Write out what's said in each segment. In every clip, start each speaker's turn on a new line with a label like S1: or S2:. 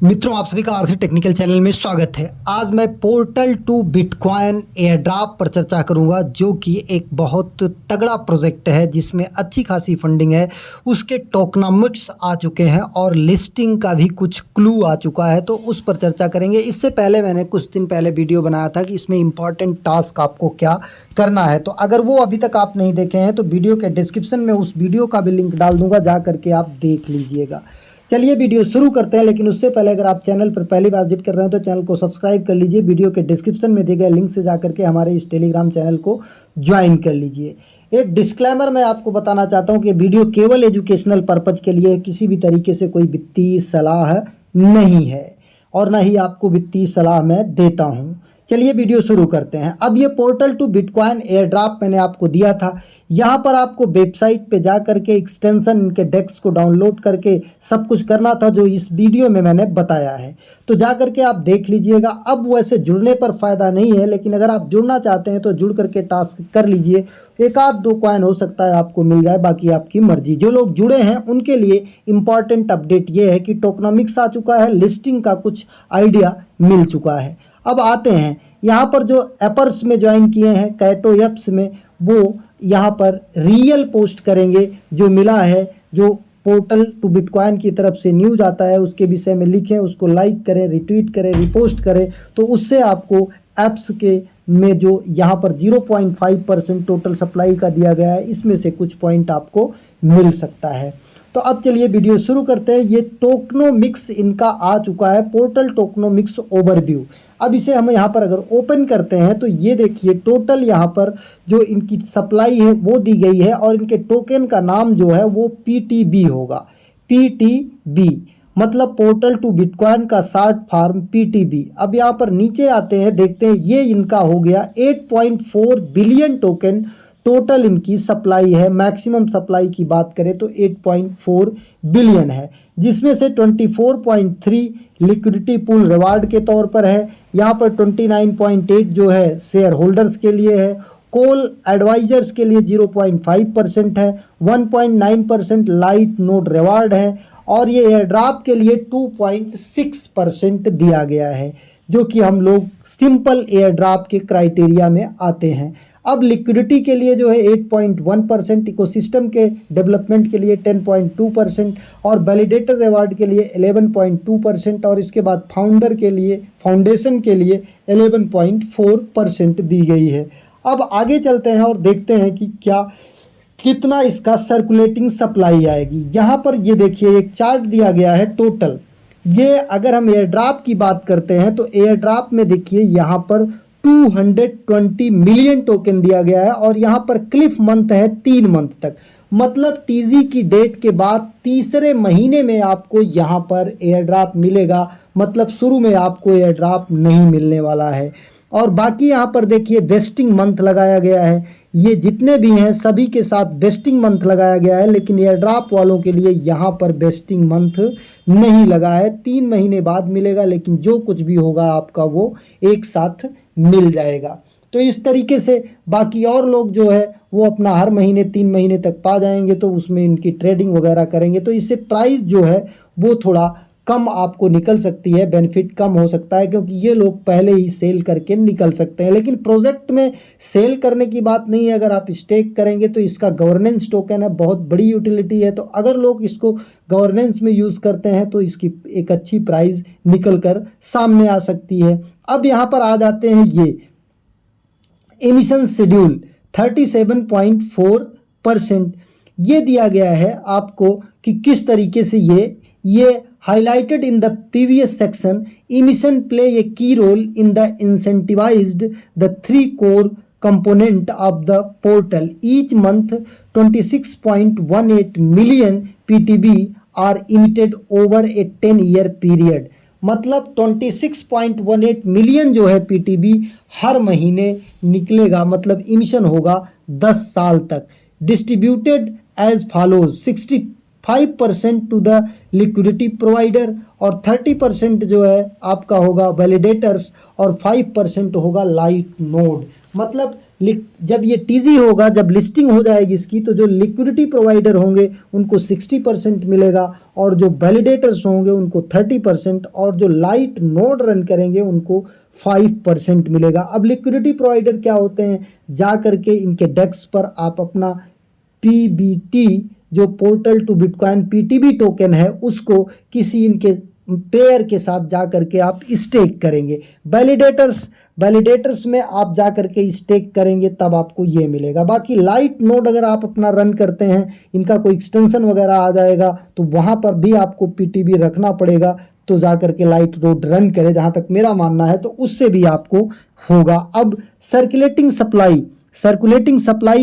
S1: मित्रों, आप सभी का आरसी टेक्निकल चैनल में स्वागत है। आज मैं पोर्टल टू बिटकॉइन एयरड्रॉप पर चर्चा करूंगा, जो कि एक बहुत तगड़ा प्रोजेक्ट है जिसमें अच्छी खासी फंडिंग है। उसके टोकनॉमिक्स आ चुके हैं और लिस्टिंग का भी कुछ क्लू आ चुका है, तो उस पर चर्चा करेंगे। इससे पहले मैंने कुछ दिन पहले वीडियो बनाया था कि इसमें इंपॉर्टेंट टास्क आपको क्या करना है, तो अगर वो अभी तक आप नहीं देखे हैं तो वीडियो के डिस्क्रिप्शन में उस वीडियो का भी लिंक डाल दूंगा, जा करके आप देख लीजिएगा। चलिए वीडियो शुरू करते हैं, लेकिन उससे पहले अगर आप चैनल पर पहली बार विजिट कर रहे हैं तो चैनल को सब्सक्राइब कर लीजिए। वीडियो के डिस्क्रिप्शन में दिए गए लिंक से जाकर के हमारे इस टेलीग्राम चैनल को ज्वाइन कर लीजिए। एक डिस्क्लेमर मैं आपको बताना चाहता हूं कि वीडियो केवल एजुकेशनल पर्पज के लिए, किसी भी तरीके से कोई वित्तीय सलाह नहीं है और ना ही आपको वित्तीय सलाह मैं देता हूं। चलिए वीडियो शुरू करते हैं। अब ये पोर्टल टू बिटकॉइन एयरड्रॉप मैंने आपको दिया था। यहाँ पर आपको वेबसाइट पे जा करके एक्सटेंशन इनके डेस्क को डाउनलोड करके सब कुछ करना था, जो इस वीडियो में मैंने बताया है। तो जा करके आप देख लीजिएगा। अब वैसे जुड़ने पर फ़ायदा नहीं है, लेकिन अगर आप जुड़ना चाहते हैं तो जुड़ करके टास्क कर लीजिए। एक आध दो कॉइन हो सकता है आपको मिल जाए, बाकी आपकी मर्जी। जो लोग जुड़े हैं उनके लिए इम्पॉर्टेंट अपडेट ये है कि टोकनॉमिक्स आ चुका है, लिस्टिंग का कुछ आइडिया मिल चुका है। अब आते हैं यहाँ पर जो एपर्स में ज्वाइन किए हैं, कैटो एप्स में, वो यहाँ पर रियल पोस्ट करेंगे जो मिला है, जो पोर्टल टू बिटकॉइन की तरफ से न्यूज आता है उसके विषय में लिखें, उसको लाइक करें, रिट्वीट करें, रिपोस्ट करें, तो उससे आपको एप्स के में जो यहाँ पर 0.5% टोटल सप्लाई का दिया गया है, इसमें से कुछ पॉइंट आपको मिल सकता है। तो अब चलिए वीडियो शुरू करते हैं। ये टोकनोमिक्स इनका आ चुका है, पोर्टल टोकनोमिक्स ओवरव्यू। अब इसे हम यहाँ पर अगर ओपन करते हैं तो ये देखिए टोटल यहाँ पर जो इनकी सप्लाई है वो दी गई है, और इनके टोकन का नाम जो है वो PTB होगा। PTB मतलब पोर्टल टू बिटकॉइन का शॉर्ट फॉर्म PTB। अब यहाँ पर नीचे आते हैं, देखते हैं ये इनका हो गया 8.4 बिलियन टोकन टोटल इनकी सप्लाई है। मैक्सिमम सप्लाई की बात करें तो 8.4 बिलियन है, जिसमें से 24.3 लिक्विडिटी पूल रिवार्ड के तौर पर है। यहाँ पर 29.8 जो है शेयर होल्डर्स के लिए है। कॉल एडवाइजर्स के लिए 0.5% है। 1.9% लाइट नोट रिवार्ड है, और ये एयरड्रॉप के लिए 2.6% दिया गया है, जो कि हम लोग सिंपल एयरड्रॉप के क्राइटेरिया में आते हैं। अब लिक्विडिटी के लिए जो है 8.1%, इकोसिस्टम के डेवलपमेंट के लिए 10.2%, और वैलिडेटर रिवार्ड के लिए 11.2%, और इसके बाद फाउंडेशन के लिए 11.4% दी गई है। अब आगे चलते हैं और देखते हैं कि कितना इसका सर्कुलेटिंग सप्लाई आएगी। यहाँ पर ये देखिए एक चार्ट दिया गया है टोटल। ये अगर हम एयरड्रॉप की बात करते हैं तो एयरड्रॉप में देखिए यहाँ पर 220 मिलियन टोकन दिया गया है, और यहाँ पर क्लिफ मंथ है 3 मंथ तक। मतलब टीजी की डेट के बाद तीसरे महीने में आपको यहाँ पर एयरड्रॉप मिलेगा। मतलब शुरू में आपको एयरड्रॉप नहीं मिलने वाला है। और बाकी यहाँ पर देखिए वेस्टिंग मंथ लगाया गया है। ये जितने भी हैं सभी के साथ वेस्टिंग मंथ लगाया गया है, लेकिन एयरड्रॉप वालों के लिए यहाँ पर वेस्टिंग मंथ नहीं लगा है। 3 महीने बाद मिलेगा, लेकिन जो कुछ भी होगा आपका वो एक साथ मिल जाएगा। तो इस तरीके से बाकी और लोग जो है वो अपना हर महीने 3 महीने तक पा जाएंगे, तो उसमें इनकी ट्रेडिंग वगैरह करेंगे, तो इससे प्राइस जो है वो थोड़ा कम आपको निकल सकती है, बेनिफिट कम हो सकता है, क्योंकि ये लोग पहले ही सेल करके निकल सकते हैं। लेकिन प्रोजेक्ट में सेल करने की बात नहीं है। अगर आप स्टेक करेंगे तो इसका गवर्नेंस टोकन है, बहुत बड़ी यूटिलिटी है, तो अगर लोग इसको गवर्नेंस में यूज़ करते हैं तो इसकी एक अच्छी प्राइस निकल कर सामने आ सकती है। अब यहाँ पर आ जाते हैं ये एमिशन शेड्यूल 37.4% ये दिया गया है आपको कि किस तरीके से ये highlighted in the previous section. Emission play a key role in the incentivized the 3 core component of the portal. Each month 26.18 million PTB are emitted over a 10-year period. मतलब 26.18 मिलियन जो है PTB हर महीने निकलेगा, मतलब emission होगा 10 साल तक। Distributed as follows 65% to the liquidity provider, और 30% जो है आपका होगा वैलिडेटर्स, और 5% होगा लाइट नोड। मतलब जब ये टीजी होगा, जब लिस्टिंग हो जाएगी इसकी, तो जो लिक्विडिटी प्रोवाइडर होंगे उनको 60% मिलेगा और जो वैलिडेटर्स होंगे उनको 30% और जो लाइट नोड रन करेंगे उनको 5% मिलेगा। अब लिक्विडिटी प्रोवाइडर क्या होते हैं, जा करके इनके डेस्क पर आप अपना पीबीटी जो portal to Bitcoin PTB token है उसको किसी इनके पेयर के साथ जा करके आप स्टेक करेंगे। वैलिडेटर्स में आप जा करके स्टेक करेंगे तब आपको ये मिलेगा। बाकी लाइट नोड अगर आप अपना रन करते हैं, इनका कोई एक्सटेंशन वगैरह आ जाएगा तो वहाँ पर भी आपको पीटीबी रखना पड़ेगा, तो जा करके लाइट नोड रन करे, जहाँ तक मेरा मानना है, तो उससे भी आपको होगा। अब सर्कुलेटिंग सप्लाई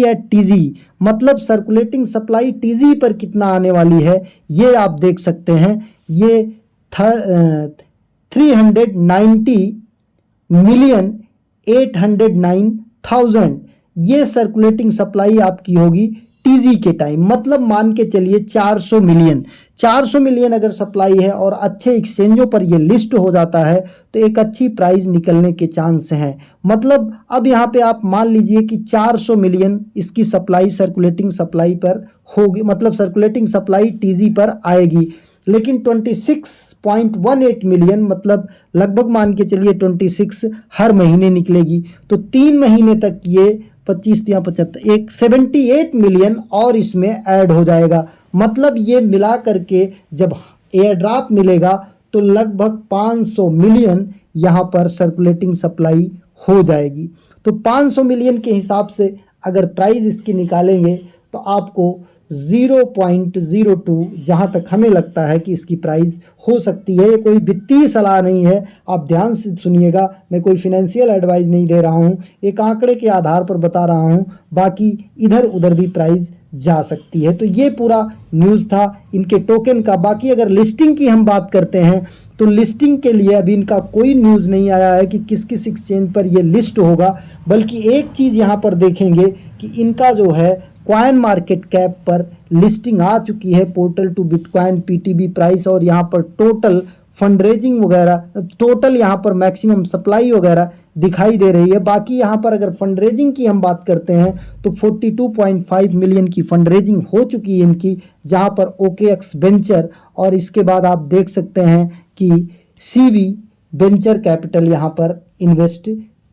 S1: एट टीजी, मतलब सर्कुलेटिंग सप्लाई टीजी पर कितना आने वाली है ये आप देख सकते हैं। ये 390,809,000 ये सर्कुलेटिंग सप्लाई आपकी होगी टीजी के टाइम। मतलब मान के चलिए 400 मिलियन अगर सप्लाई है और अच्छे एक्सचेंजों पर ये लिस्ट हो जाता है तो एक अच्छी प्राइस निकलने के चांस हैं। मतलब अब यहाँ पे आप मान लीजिए कि 400 मिलियन इसकी सप्लाई सर्कुलेटिंग सप्लाई पर होगी, मतलब सर्कुलेटिंग सप्लाई टीजी पर आएगी। लेकिन 26.18 मिलियन, मतलब लगभग मान के चलिए 26 हर महीने निकलेगी, तो 3 महीने तक ये 25 या 75 एक 78 मिलियन और इसमें ऐड हो जाएगा। मतलब ये मिला करके जब एयर ड्रॉप मिलेगा तो लगभग 500 मिलियन यहाँ पर सर्कुलेटिंग सप्लाई हो जाएगी। तो 500 मिलियन के हिसाब से अगर प्राइस इसकी निकालेंगे तो आपको 0.02 जहाँ तक हमें लगता है कि इसकी प्राइस हो सकती है। ये कोई वित्तीय सलाह नहीं है, आप ध्यान से सुनिएगा, मैं कोई फिनेंशियल एडवाइस नहीं दे रहा हूँ, एक आंकड़े के आधार पर बता रहा हूँ। बाकी इधर उधर भी प्राइस जा सकती है। तो ये पूरा न्यूज़ था इनके टोकन का। बाकी अगर लिस्टिंग की हम बात करते हैं तो लिस्टिंग के लिए अभी इनका कोई न्यूज़ नहीं आया है कि किस किस एक्सचेंज पर ये लिस्ट होगा। बल्कि एक चीज़ यहाँ पर देखेंगे कि इनका जो है कॉइन मार्केट कैप पर लिस्टिंग आ चुकी है, portal to Bitcoin PTB price, और यहाँ पर टोटल फंडरेजिंग वगैरह, टोटल यहाँ पर मैक्सिमम सप्लाई वगैरह दिखाई दे रही है। बाकी यहाँ पर अगर फंडरेजिंग की हम बात करते हैं तो 42.5 मिलियन की फंडरेजिंग हो चुकी है इनकी, जहाँ पर OKX वेंचर और इसके बाद आप देख सकते हैं कि CV वेंचर कैपिटल यहाँ पर इन्वेस्ट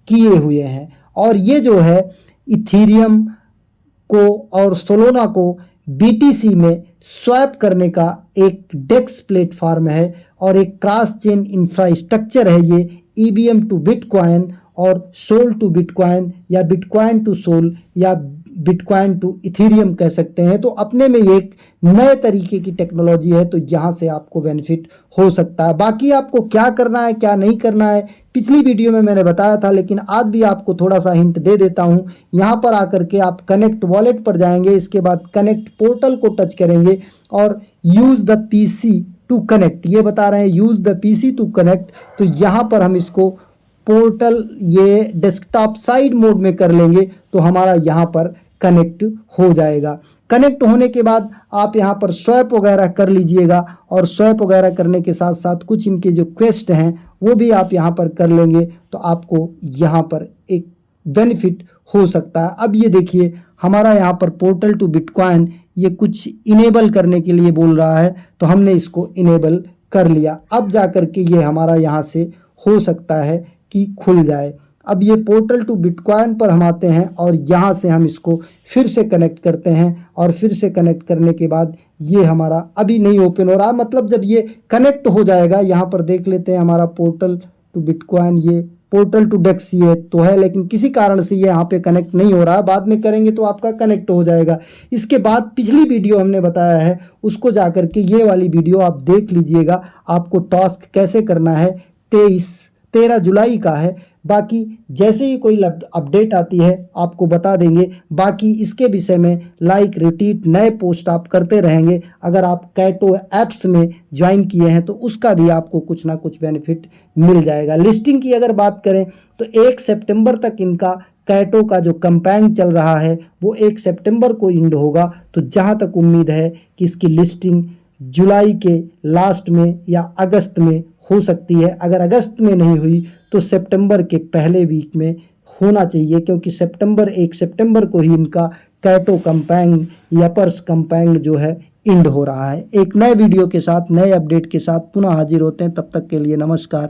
S1: किए हुए हैं। और ये जो है इथीरियम को और सोलोना को BTC में स्वैप करने का एक डेक्स प्लेटफॉर्म है और एक क्रॉस चेन इंफ्रास्ट्रक्चर है। ये EVM टू बिटकॉइन और सोल टू बिटकॉइन या बिटकॉइन टू सोल या बिटकॉइन टू इथीरियम कह सकते हैं। तो अपने में ये एक नए तरीके की टेक्नोलॉजी है, तो यहाँ से आपको बेनिफिट हो सकता है। बाकी आपको क्या करना है क्या नहीं करना है पिछली वीडियो में मैंने बताया था, लेकिन आज भी आपको थोड़ा सा हिंट दे देता हूँ। यहाँ पर आकर के आप कनेक्ट वॉलेट पर जाएंगे, इसके बाद कनेक्ट पोर्टल को टच करेंगे और use the PC to connect, ये बता रहे हैं use the PC to connect. तो यहाँ पर हम इसको पोर्टल ये डेस्कटॉप साइड मोड में कर लेंगे तो हमारा यहाँ पर कनेक्ट हो जाएगा। कनेक्ट होने के बाद आप यहाँ पर स्वैप वगैरह कर लीजिएगा और स्वैप वगैरह करने के साथ साथ कुछ इनके जो क्वेस्ट हैं वो भी आप यहाँ पर कर लेंगे तो आपको यहाँ पर एक बेनिफिट हो सकता है। अब ये देखिए हमारा यहाँ पर पोर्टल टू बिटकॉइन ये कुछ इनेबल करने के लिए बोल रहा है, तो हमने इसको इनेबल कर लिया। अब जा कर के ये हमारा यहाँ से हो सकता है कि खुल जाए। अब ये पोर्टल टू बिटकॉइन पर हम आते हैं और यहाँ से हम इसको फिर से कनेक्ट करते हैं और फिर से कनेक्ट करने के बाद ये हमारा अभी नहीं ओपन हो रहा, मतलब जब ये कनेक्ट हो जाएगा, यहाँ पर देख लेते हैं हमारा पोर्टल टू बिटकॉइन, ये पोर्टल टू डेक्स ये तो है, लेकिन किसी कारण से ये यहाँ पे कनेक्ट नहीं हो रहा है। बाद में करेंगे तो आपका कनेक्ट हो जाएगा। इसके बाद पिछली वीडियो हमने बताया है उसको जा कर के ये वाली वीडियो आप देख लीजिएगा, आपको टास्क कैसे करना है। 13 जुलाई का है। बाकी जैसे ही कोई अपडेट आती है आपको बता देंगे। बाकी इसके विषय में लाइक रिट्वीट नए पोस्ट आप करते रहेंगे। अगर आप कैटो ऐप्स में ज्वाइन किए हैं तो उसका भी आपको कुछ ना कुछ बेनिफिट मिल जाएगा। लिस्टिंग की अगर बात करें तो 1 सितंबर तक इनका कैटो का जो कैंपेन चल रहा है वो 1 सितंबर को एंड होगा। तो जहाँ तक उम्मीद है कि इसकी लिस्टिंग जुलाई के लास्ट में या अगस्त में हो सकती है। अगर अगस्त में नहीं हुई तो सितंबर के पहले वीक में होना चाहिए, क्योंकि 1 सितंबर को ही इनका कैटो कंपैंग या पर्स कंपैंग जो है इंड हो रहा है। एक नए वीडियो के साथ, नए अपडेट के साथ पुनः हाजिर होते हैं, तब तक के लिए नमस्कार।